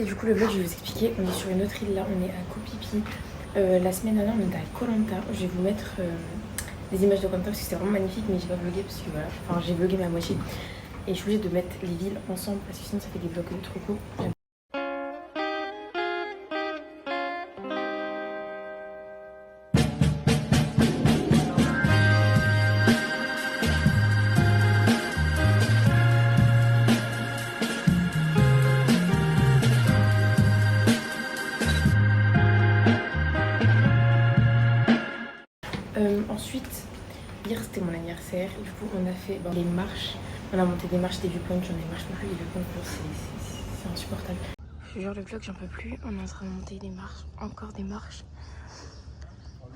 Ok, du coup, le vlog, je vais vous expliquer. On est sur une autre île là, on est à Koh Phi Phi. La semaine dernière, on était à Koh Lanta. Je vais vous mettre des images de Koh Lanta parce que c'était vraiment magnifique, mais j'ai pas vlogué parce que voilà, enfin, j'ai vlogué ma moitié. Et je suis obligée de mettre les villes ensemble parce que sinon, ça fait des vlogs trop courts. Ensuite, hier c'était mon anniversaire, du coup on a fait les marches, on a monté des marches, des viewpoints, j'en ai marche non plus, les viewpoints c'est insupportable. Je jure le vlog j'en peux plus, on est en train de monter des marches, encore des marches.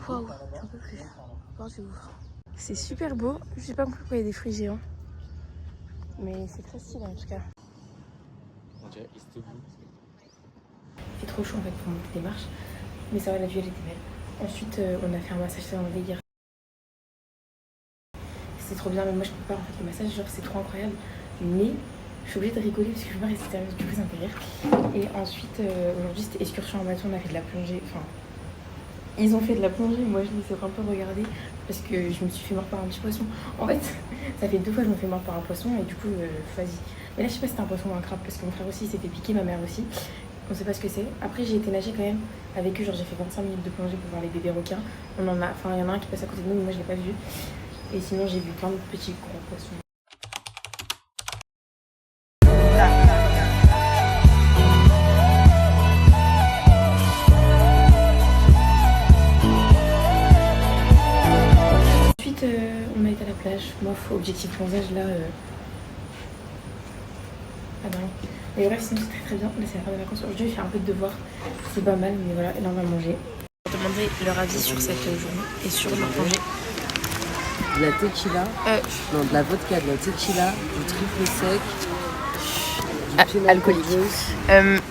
Waouh, j'en peux plus, oh, c'est ouf. C'est super beau, je sais pas pourquoi il y a des fruits géants, mais c'est très stylé en tout cas. On dirait Istanbul. Il fait trop chaud en fait pour monter des marches, mais ça va, la vue elle était belle. Ensuite on a fait un massage thaïlandais hier. C'est trop bien, mais moi je peux pas en fait le massage, genre c'est trop incroyable. Mais je suis obligée de rigoler parce que je peux pas rester sérieuse, du coup ça me fait rire. Et ensuite aujourd'hui c'était excursion en bateau, on a fait de la plongée, enfin ils ont fait de la plongée, moi je les ai un peu regardés parce que je me suis fait mordre par un petit poisson. En fait ça fait 2 fois que je me fais mordre par un poisson et du coup vas-y. Mais là je sais pas si c'était un poisson ou un crabe parce que mon frère aussi s'est fait piquer, ma mère aussi. On sait pas ce que c'est. Après j'ai été nager quand même avec eux, genre j'ai fait 25 minutes de plongée pour voir les bébés requins. On en a, enfin il y en a un qui passe à côté de nous mais moi je l'ai pas vu. Et sinon j'ai vu plein de petits gros poissons. Ensuite on a été à la plage, moi objectif bronzage là. Ah ben mais bref sinon c'est très bien, là c'est la fin des vacances. Aujourd'hui je fais un peu de devoirs, c'est pas mal mais voilà, et là on va manger. On va demander leur avis sur cette journée et sur leur plongée. De la tequila, non de la vodka, de la tequila, du triple sec, du alcoolique.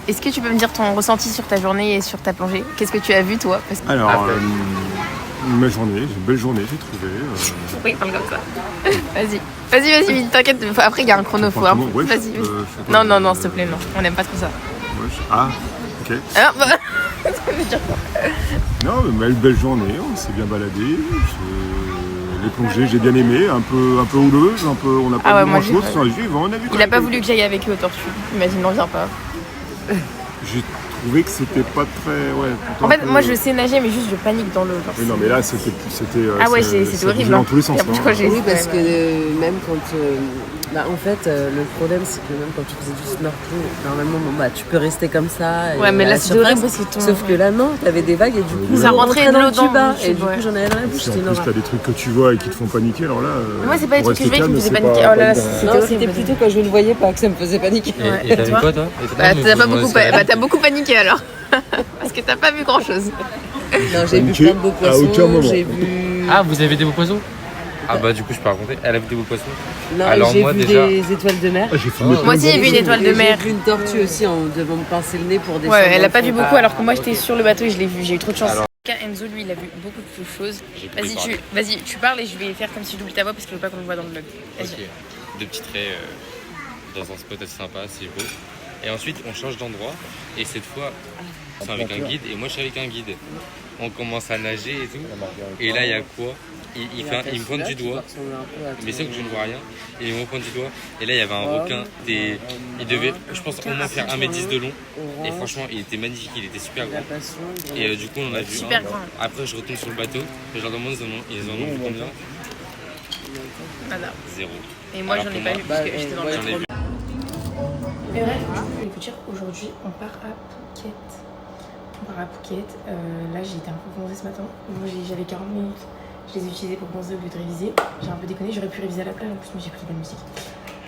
Est-ce que tu peux me dire ton ressenti sur ta journée et sur ta plongée? Qu'est-ce que tu as vu toi? Parce que... Alors, ma journée, j'ai une belle journée, j'ai trouvé. Oui, parle comme ça. Vas-y, t'inquiète. Après, il y a un chrono. Faut un... ouais, vas-y. Non, s'il te plaît, non. On n'aime pas trop ça. Ouais, ah, ok. Ah, bah... ça veut dire quoi? Non, mais une belle journée, on s'est bien baladé. Les plongées, j'ai bien aimé, un peu houleuse, on n'a pas vu grand-chose. Il n'a pas voulu que j'aille avec eux aux tortues. Il m'a dit non, viens pas. J'ai trouvé que c'était pas très... Ouais, en fait, moi je sais nager, mais juste je panique dans l'eau. Oui, non, mais là c'était ah ouais, c'était horrible. Dans tous les sens. Oui, parce que même quand... en fait, le problème, c'est que même quand tu faisais du snorkeling, normalement, tu peux rester comme ça. Ouais, mais là, c'est horrible parce que sauf que là, non, t'avais des vagues et du coup, ça rentrait de l'eau dans le bas. Et du coup, j'en avais dans la bouche. Si en plus, t'as des trucs que tu vois et qui te font paniquer, alors là... Moi, c'est pas les trucs que je voyais qui me faisaient paniquer. Oh là là, c'était plutôt quand je ne le voyais pas que ça me faisait paniquer. Et t'as vu quoi, toi? T'as beaucoup paniqué alors. Parce que t'as pas vu grand-chose. Non, j'ai vu plein de beaux poissons, j'ai vu... Ah, vous avez des beaux poissons? Ah bah du coup je peux raconter, elle a vu des beaux poissons. Non, alors j'ai vu des étoiles de mer. Moi aussi j'ai vu une étoile de mer. J'ai vu une tortue aussi en devant me pincer le nez pour descendre. Ouais, elle a pas vu beaucoup alors que moi j'étais sur le bateau et je l'ai vu, j'ai eu trop de chance. Enzo lui il a vu beaucoup de choses. Vas-y tu parles et je vais faire comme si j'oublie ta voix parce que je veux pas qu'on le voit dans le vlog. Ok, 2 petits traits dans un spot assez sympa, c'est beau. Et ensuite on change d'endroit et cette fois c'est avec un guide et moi je suis avec un guide. On commence à nager et tout. Et là il y a quoi? Il me pointe du doigt, mais c'est que je ne vois rien. Et il me pointe du doigt. Et là, il y avait un requin. Il devait, je pense, au moins faire 1m10 de long. Et franchement, il était magnifique, il était super grand. Et du coup, on en a vu super un. Grand. Après, je retourne sur le bateau. Et je leur demande ils en ont vu combien? Voilà. 0. Et moi, j'en ai pas vu parce que j'étais dans le bateau. Mais bref, je vais vous dire, aujourd'hui, on part à Phuket. Là, j'ai été un peu bronzée ce matin. Moi, j'avais 40 minutes. Je les ai utilisés pour bronzer au lieu de réviser. J'ai un peu déconné, j'aurais pu réviser à la plage en plus, mais j'ai pris de la musique.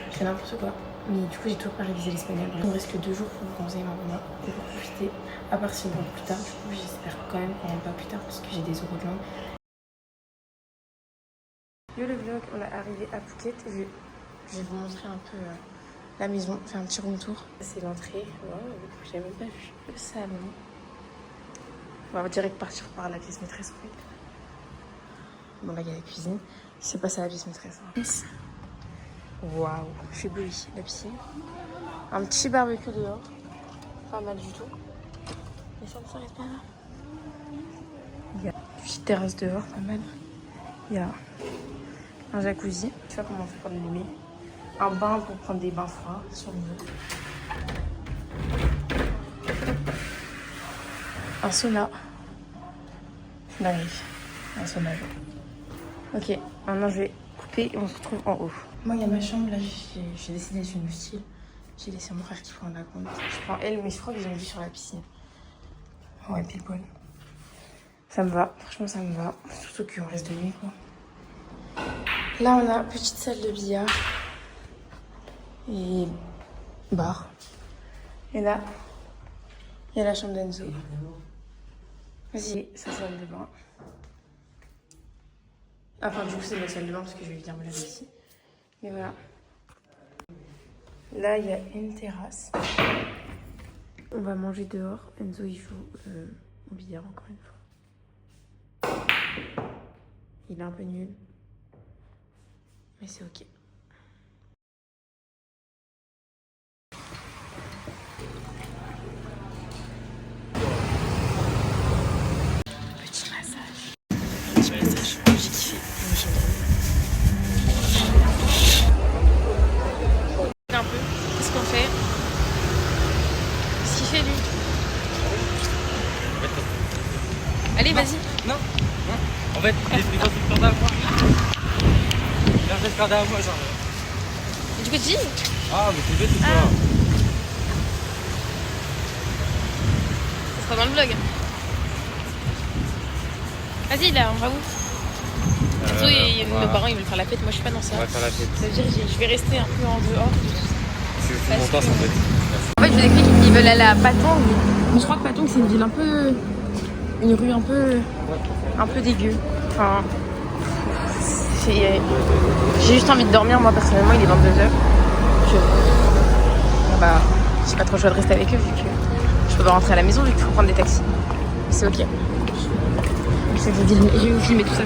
Je fais n'importe quoi. Mais du coup, j'ai toujours pas révisé l'espagnol. Il me reste que 2 jours pour bronzer maintenant et pour profiter. À part si on rentre plus tard. Du coup, j'espère quand même qu'on rentre pas plus tard parce que j'ai des oraux de langue. Yo le vlog, on est arrivé à Phuket. Je vais vous montrer un peu la maison, faire un petit room tour. C'est l'entrée. Wow, j'ai même pas vu le salon. On va direct partir par la pièce maîtresse en fait. Bon là il y a la cuisine, c'est pas ça la pièce maîtresse. Waouh, je suis éblouie, la piscine. Un petit barbecue dehors. pas mal du tout. Et ça ne s'arrête pas là. Il y a une petite terrasse dehors, pas mal. Il y a un jacuzzi. Je sais pas comment on fait pour l'allumer. Un bain pour prendre des bains froids si on veut. Un sauna. Dingue. Un sauna. Ok, maintenant je vais couper et on se retrouve en haut. Moi, il y a ma chambre, là, j'ai décidé de me style. J'ai laissé mon frère qui prend la compte. Je prends elle, mais je crois qu'ils ont vu sur la piscine. Ouais, pile poil. Ça me va, franchement, ça me va. Surtout qu'on reste de nuit, quoi. Là, on a une petite salle de billard. Et bar. Et là, il y a la chambre d'Enzo. Vas-y, sa salle de bain. Enfin, du coup, c'est ma salle de bain parce que je vais venir me laver ici. Mais voilà. Là, il y a une terrasse. On va manger dehors. Enzo, il joue au billard encore une fois. Il est un peu nul. Mais c'est ok. Petit massage. Petit massage. J'ai kiffé. Un peu. Qu'est-ce qu'on fait? Qu'est-ce qu'il fait lui? Allez, vas-y. Non. En fait, il est dans une corde à moi. Il a fait une corde à moi, genre. Et du coup, tu dis? Ah, mais c'est bête ou quoi? Ça sera dans le vlog. Vas-y, là, on va où? Nos parents ils veulent faire la fête, moi je suis pas dans ça. On va faire la fête. Ça veut dire que je vais rester un peu en dehors de tout ça. C'est mon temps, en fait. En fait, je vous explique qu'ils veulent aller à Patong. Mais je crois que Patong c'est une ville un peu. Une rue un peu dégueu. Enfin. J'ai juste envie de dormir, moi personnellement, il est 22h. Bah, j'ai pas trop le choix de rester avec eux vu que je peux pas rentrer à la maison vu qu'il faut prendre des taxis. C'est ok. Je lui mets tout ça.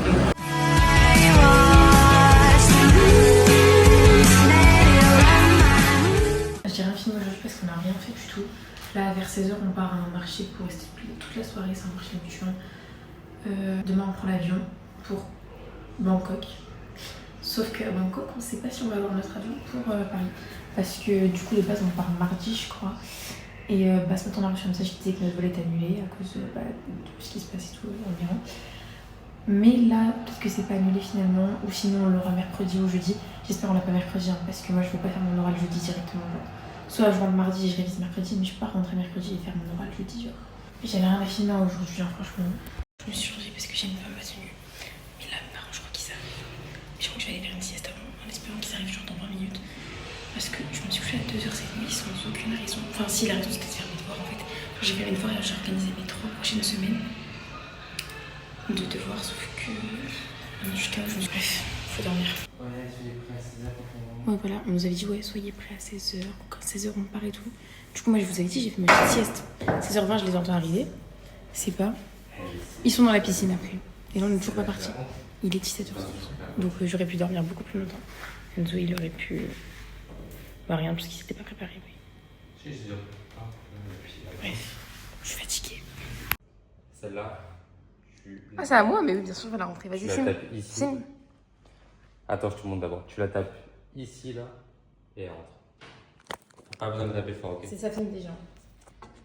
Je dirais un film aujourd'hui parce qu'on n'a rien fait du tout. Là, vers 16h, on part à un marché pour rester toute la soirée. C'est un marché nocturne. Demain, on prend l'avion pour Bangkok. Sauf qu'à Bangkok, on ne sait pas si on va avoir notre avion pour Paris. Parce que du coup, de base, on part mardi, je crois. Et ce matin, on a reçu un message qui disait que notre vol est annulé à cause de tout ce qui se passe et tout environ. Mais là, peut-être que c'est pas annulé finalement, ou sinon on l'aura mercredi ou jeudi. J'espère qu'on l'a pas mercredi, hein, parce que moi je veux pas faire mon oral jeudi directement. Genre. Soit je rentre mardi et je révise mercredi, mais je peux pas rentrer mercredi et faire mon oral jeudi. Genre. J'avais rien à filmer aujourd'hui, hein, franchement. Je me suis changée parce que j'aime pas ma tenue. Mais là, mes parents, je crois qu'ils arrivent. Je crois que je vais aller faire une sieste avant, en espérant qu'ils arrivent genre dans 20 minutes. Parce que je me suis couchée à 2h cette nuit sans aucune raison. Enfin, si, la raison c'était de faire mes devoirs en fait. J'ai fait mes devoirs et j'ai organisé mes 3 prochaines semaines de devoirs, sauf que jusqu'à aujourd'hui, bref, faut dormir. Ouais, soyez prêts à 16h. Ouais, voilà, on nous avait dit, ouais, soyez prêts à 16h, quand 16h on part et tout. Du coup, moi je vous avais dit, j'ai fait ma petite sieste. 16h20, je les entends arriver. C'est pas. Ils sont dans la piscine après. Et là, on n'est toujours pas partis. Il est 17h. Donc, j'aurais pu dormir beaucoup plus longtemps. Enzo, il aurait pu. Bah, rien, parce qu'il s'était pas préparé, oui. Bref, je suis fatiguée. Celle-là. Ah, c'est à moi, mais oui, bien sûr, je vais la rentrer. Vas-y, Tu la Sim. tapes ici. Sim. Attends, je te montre d'abord. Tu la tapes ici, là, et elle rentre. Pas besoin de taper fort, ok? C'est sa fille déjà.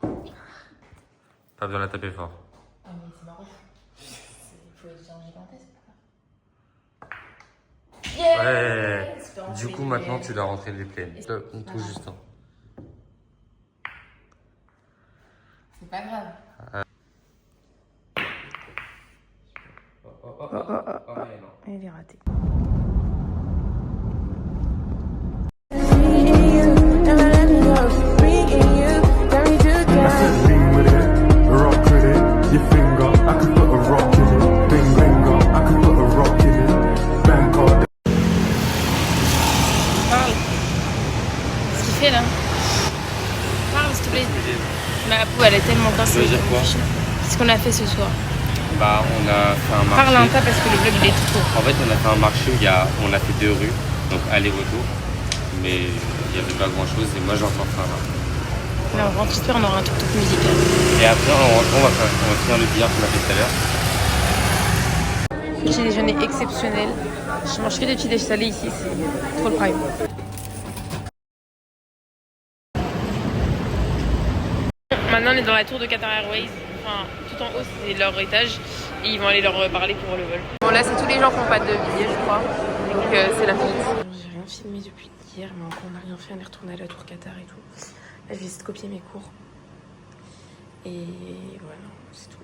Pas besoin de la taper fort. Ah, mais c'est marrant. Il faut être gigantesque. Ouais. Du coup, maintenant, tu dois rentrer les plaines. Tout juste. Hein. C'est pas grave. Elle est ratée. Parle. Ce qu'il fait là. Parle s'il te plaît. Ma peau elle est tellement cassée. Tu veux dire quoi? Qu'est-ce qu'on a fait ce soir? Bah, on a fait un marché. Parle un peu parce que le vlog il est tout court. En fait, on a fait un marché où on a fait 2 rues, donc aller-retour. Mais il n'y avait pas grand chose et moi j'ai encore faim. Là on rentre, j'espère on aura un tuk-tuk musical. Et après, en rentrant, on va finir le billard qu'on a fait tout à l'heure. Petit déjeuner exceptionnel. Je mange que des petits déj salés ici, c'est trop le prime. Maintenant on est dans la tour de Qatar Airways. Enfin, tout en haut c'est leur étage et ils vont aller leur parler pour le vol. Bon là c'est tous les gens qui n'ont pas de billets je crois. Donc c'est la fête. J'ai rien filmé depuis hier mais encore on n'a rien fait, on est retourné à la tour Qatar et tout. Là je vais essayer de copier mes cours. Et voilà, c'est tout.